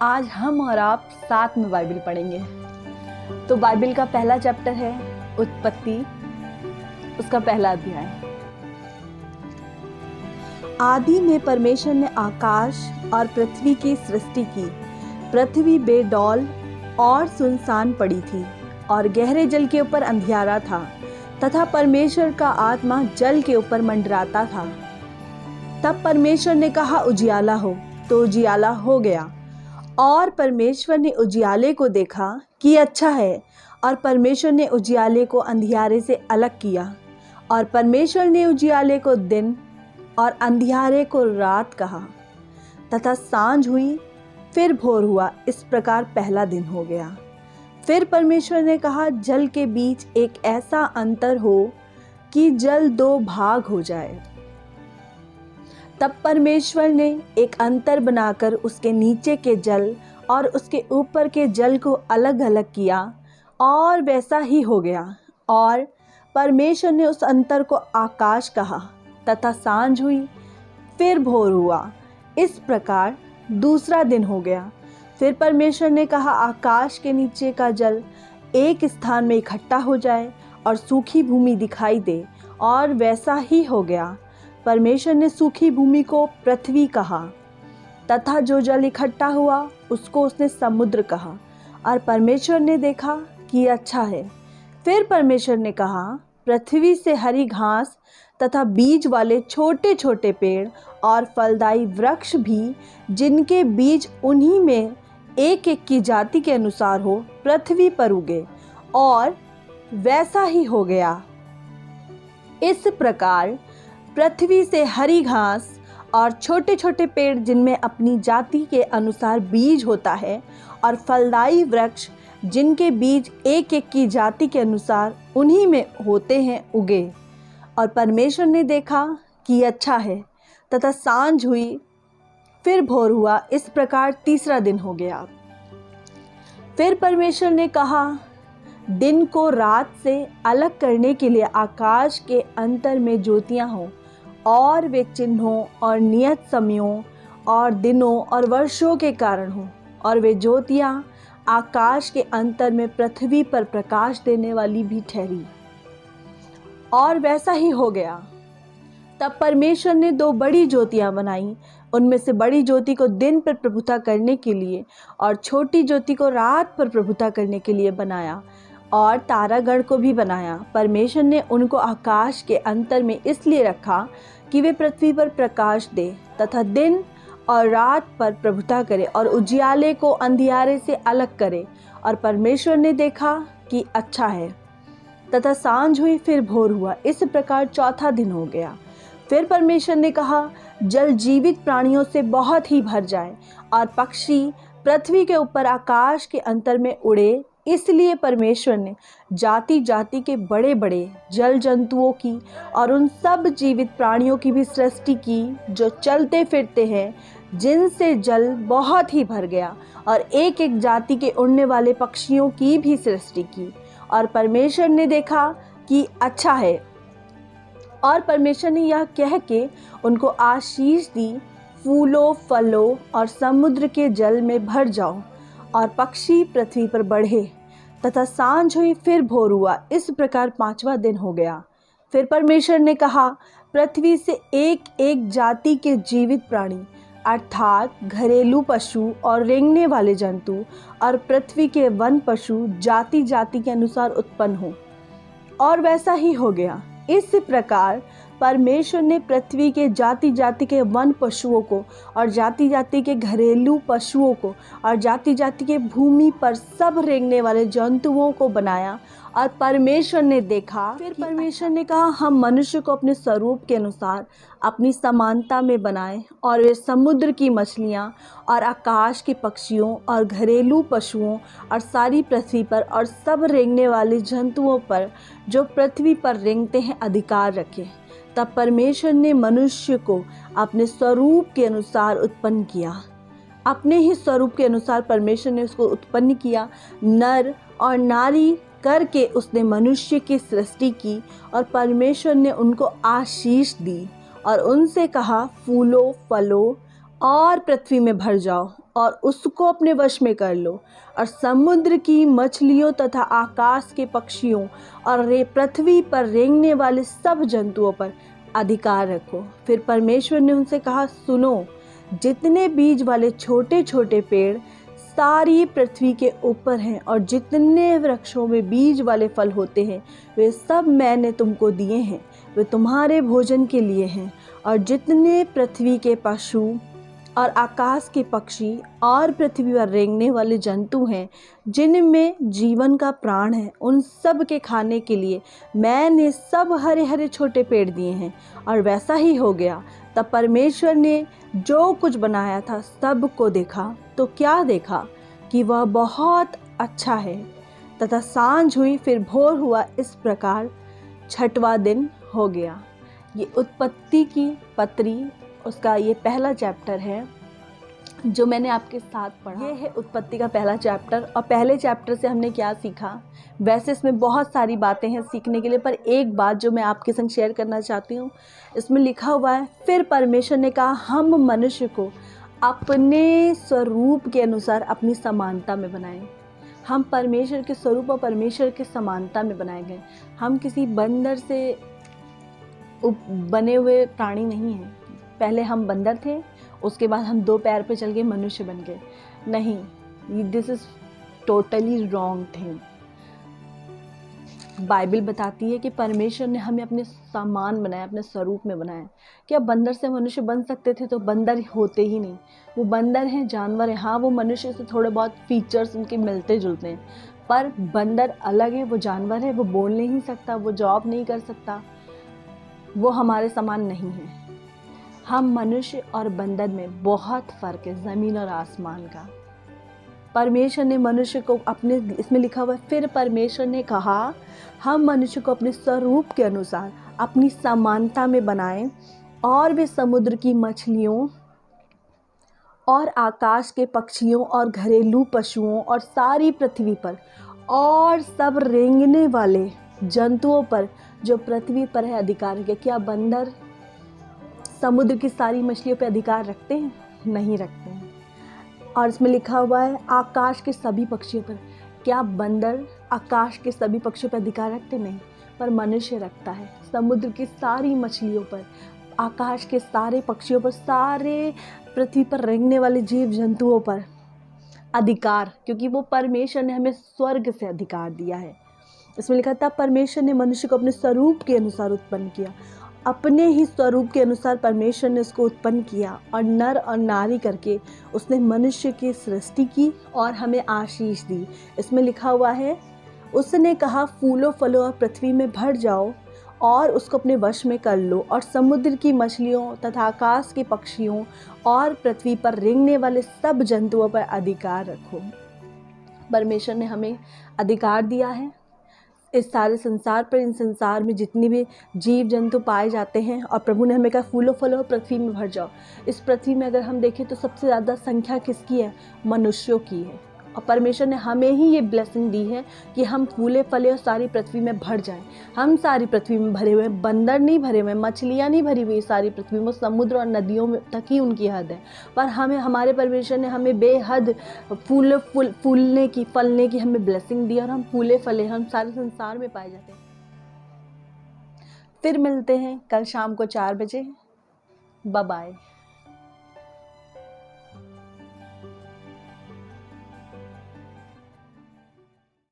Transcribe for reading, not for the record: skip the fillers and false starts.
आज हम और आप साथ में बाइबल पढ़ेंगे। तो बाइबल का पहला चैप्टर है उत्पत्ति, उसका पहला अध्याय। आदि में परमेश्वर ने आकाश और पृथ्वी की सृष्टि की। पृथ्वी बेडौल और सुनसान पड़ी थी और गहरे जल के ऊपर अंधियारा था तथा परमेश्वर का आत्मा जल के ऊपर मंडराता था। तब परमेश्वर ने कहा, उजियाला हो, तो उजियाला हो गया। और परमेश्वर ने उजियाले को देखा कि अच्छा है, और परमेश्वर ने उजियाले को अंधियारे से अलग किया। और परमेश्वर ने उजियाले को दिन और अंधियारे को रात कहा। तथा सांझ हुई, फिर भोर हुआ, इस प्रकार पहला दिन हो गया। फिर परमेश्वर ने कहा, जल के बीच एक ऐसा अंतर हो कि जल दो भाग हो जाए। तब परमेश्वर ने एक अंतर बनाकर उसके नीचे के जल और उसके ऊपर के जल को अलग अलग किया, और वैसा ही हो गया। और परमेश्वर ने उस अंतर को आकाश कहा। तथा सांझ हुई, फिर भोर हुआ, इस प्रकार दूसरा दिन हो गया। फिर परमेश्वर ने कहा, आकाश के नीचे का जल एक स्थान में इकट्ठा हो जाए और सूखी भूमि दिखाई दे, और वैसा ही हो गया। परमेश्वर ने सूखी भूमि को पृथ्वी कहा, तथा जो जल इकट्ठा हुआ उसको उसने समुद्र कहा। और परमेश्वर ने देखा कि अच्छा है। फिर परमेश्वर ने कहा, पृथ्वी से हरी घास तथा बीज वाले छोटे छोटे पेड़ और फलदायी वृक्ष भी, जिनके बीज उन्हीं में एक एक की जाति के अनुसार हो, पृथ्वी पर उगे। और वैसा ही हो गया। इस प्रकार पृथ्वी से हरी घास और छोटे छोटे पेड़, जिनमें अपनी जाति के अनुसार बीज होता है, और फलदायी वृक्ष, जिनके बीज एक एक की जाति के अनुसार उन्हीं में होते हैं, उगे। और परमेश्वर ने देखा कि अच्छा है। तथा सांझ हुई, फिर भोर हुआ, इस प्रकार तीसरा दिन हो गया। फिर परमेश्वर ने कहा, दिन को रात से अलग करने के लिए आकाश के अंतर में ज्योतियां हों, और वे चिन्हों और नियत समयों और दिनों और वर्षों के कारण हों। और वे ज्योतियां आकाश के अंतर में पृथ्वी पर प्रकाश देने वाली भी ठहरी। और वैसा ही हो गया। तब परमेश्वर ने दो बड़ी ज्योतियां बनाई। उनमें से बड़ी ज्योति को दिन पर प्रभुता करने के लिए और छोटी ज्योति को रात पर प्रभुता करने के लिए बनाया। और तारागण को भी बनाया। परमेश्वर ने उनको आकाश के अंतर में इसलिए रखा कि वे पृथ्वी पर प्रकाश दे तथा दिन और रात पर प्रभुता करे, और उजियाले को अंधियारे से अलग करे। और परमेश्वर ने देखा कि अच्छा है। तथा सांझ हुई, फिर भोर हुआ, इस प्रकार चौथा दिन हो गया। फिर परमेश्वर ने कहा, जल जीवित प्राणियों से बहुत ही भर जाए, और पक्षी पृथ्वी के ऊपर आकाश के अंतर में उड़े। इसलिए परमेश्वर ने जाति जाति के बड़े बड़े जल जंतुओं की और उन सब जीवित प्राणियों की भी सृष्टि की, जो चलते फिरते हैं, जिनसे जल बहुत ही भर गया। और एक एक जाति के उड़ने वाले पक्षियों की भी सृष्टि की। और परमेश्वर ने देखा कि अच्छा है। और परमेश्वर ने यह कह के उनको आशीष दी, फूलों फलों और समुद्र के जल में भर जाओ, और पक्षी पृथ्वी पर बढ़े। तथा सांझ हुई, फिर भोर हुआ, इस प्रकार पांचवा दिन हो गया। फिर परमेश्वर ने कहा, पृथ्वी से एक एक जाति के जीवित प्राणी, अर्थात घरेलू पशु और रेंगने वाले जंतु, और पृथ्वी के वन पशु जाति जाति के अनुसार उत्पन्न हो। और वैसा ही हो गया। इस प्रकार परमेश्वर ने पृथ्वी के जाति जाति के वन पशुओं को, और जाति जाति के घरेलू पशुओं को, और जाति जाति के भूमि पर सब रेंगने वाले जंतुओं को बनाया। और परमेश्वर ने देखा। फिर परमेश्वर ने कहा, हम मनुष्य को अपने स्वरूप के अनुसार अपनी समानता में बनाएं, और वे समुद्र की मछलियाँ और आकाश के पक्षियों और घरेलू पशुओं और सारी पृथ्वी पर और सब रेंगने वाले जंतुओं पर, जो पृथ्वी पर रेंगते हैं, अधिकार रखें। तब परमेश्वर ने मनुष्य को अपने स्वरूप के अनुसार उत्पन्न किया। अपने ही स्वरूप के अनुसार परमेश्वर ने उसको उत्पन्न किया, नर और नारी करके उसने मनुष्य की सृष्टि की। और परमेश्वर ने उनको आशीष दी और उनसे कहा, फूलो फलो और पृथ्वी में भर जाओ और उसको अपने वश में कर लो, और समुद्र की मछलियों तथा आकाश के पक्षियों और पृथ्वी पर रेंगने वाले सब जंतुओं पर अधिकार रखो। फिर परमेश्वर ने उनसे कहा, सुनो, जितने बीज वाले छोटे छोटे पेड़ सारी पृथ्वी के ऊपर हैं और जितने वृक्षों में बीज वाले फल होते हैं, वे सब मैंने तुमको दिए हैं, वे तुम्हारे भोजन के लिए हैं। और जितने पृथ्वी के पशु और आकाश के पक्षी और पृथ्वी पर रेंगने वाले जंतु हैं, जिनमें जीवन का प्राण है, उन सब के खाने के लिए मैंने सब हरे हरे छोटे पेड़ दिए हैं। और वैसा ही हो गया। तब परमेश्वर ने जो कुछ बनाया था सब को देखा, तो क्या देखा कि वह बहुत अच्छा है। तथा सांझ हुई, फिर भोर हुआ, इस प्रकार छठवां दिन हो गया। ये उत्पत्ति की पत्री, उसका ये पहला चैप्टर है जो मैंने आपके साथ पढ़ा। ये है उत्पत्ति का पहला चैप्टर। और पहले चैप्टर से हमने क्या सीखा? वैसे इसमें बहुत सारी बातें हैं सीखने के लिए, पर एक बात जो मैं आपके संग शेयर करना चाहती हूँ, इसमें लिखा हुआ है, फिर परमेश्वर ने कहा, हम मनुष्य को अपने स्वरूप के अनुसार अपनी समानता में बनाएं। हम परमेश्वर के स्वरूप और परमेश्वर के समानता में बनाए गए। हम किसी बंदर से बने हुए प्राणी नहीं हैं। पहले हम बंदर थे, उसके बाद हम 2 पैर पे चल के मनुष्य बन गए। नहीं, this is totally wrong thing. Bible बताती है कि परमेश्वर ने हमें अपने समान बनाया, अपने स्वरूप में बनाया। क्या बंदर से मनुष्य बन सकते थे? तो बंदर होते ही नहीं। वो बंदर हैं, जानवर हैं। हाँ, वो मनुष्य से थोड़े बहुत फीचर्स उनके मिलते जुलते हैं, पर बंदर अलग है, वो जानवर है, वो बोल नहीं सकता, वो जॉब नहीं कर सकता, वो हमारे समान नहीं है। हम मनुष्य और बंदर में बहुत फ़र्क है, ज़मीन और आसमान का। परमेश्वर ने मनुष्य को अपने, इसमें लिखा हुआ है, फिर परमेश्वर ने कहा, हम मनुष्य को अपने स्वरूप के अनुसार अपनी समानता में बनाएं, और वे समुद्र की मछलियों और आकाश के पक्षियों और घरेलू पशुओं और सारी पृथ्वी पर और सब रेंगने वाले जंतुओं पर जो पृथ्वी पर है अधिकार रखे। क्या बंदर समुद्र की सारी मछलियों पर अधिकार रखते हैं? नहीं रखते हैं। और इसमें लिखा हुआ है, आकाश के सभी पक्षियों पर। क्या बंदर आकाश के सभी पक्षियों पर अधिकार रखते? नहीं, पर मनुष्य रखता है। समुद्र की सारी मछलियों पर, आकाश के सारे पक्षियों पर, सारे पृथ्वी पर रेंगने वाले जीव जंतुओं पर अधिकार, क्योंकि वो परमेश्वर ने हमें स्वर्ग से अधिकार दिया है। इसमें लिखा था, परमेश्वर ने मनुष्य को अपने स्वरूप के अनुसार उत्पन्न किया। अपने ही स्वरूप के अनुसार परमेश्वर ने उसको उत्पन्न किया, और नर और नारी करके उसने मनुष्य की सृष्टि की और हमें आशीष दी। इसमें लिखा हुआ है, उसने कहा, फूलों फलों और पृथ्वी में भर जाओ और उसको अपने वश में कर लो, और समुद्र की मछलियों तथा आकाश के पक्षियों और पृथ्वी पर रेंगने वाले सब जंतुओं पर अधिकार रखो। परमेश्वर ने हमें अधिकार दिया है इस सारे संसार पर। इन संसार में जितने भी जीव जंतु पाए जाते हैं, और प्रभु ने हमें कहा, फूलों फलों पृथ्वी में भर जाओ। इस पृथ्वी में अगर हम देखें तो सबसे ज़्यादा संख्या किसकी है? मनुष्यों की है। और परमेश्वर ने हमें ही ये ब्लेसिंग दी है कि हम फूले फले और सारी पृथ्वी में भर जाएं। हम सारी पृथ्वी में भरे हुए, बंदर नहीं भरे हुए, मछलियाँ नहीं भरी हुई सारी पृथ्वी में, समुद्र और नदियों में तक ही उनकी हद है। पर हमें, हमारे परमेश्वर ने हमें बेहद फूलने की, फलने की हमें ब्लेसिंग दी, और हम फूले फले, हम सारे संसार में पाए जाते हैं। फिर मिलते हैं कल शाम को 4 बजे। Bye bye.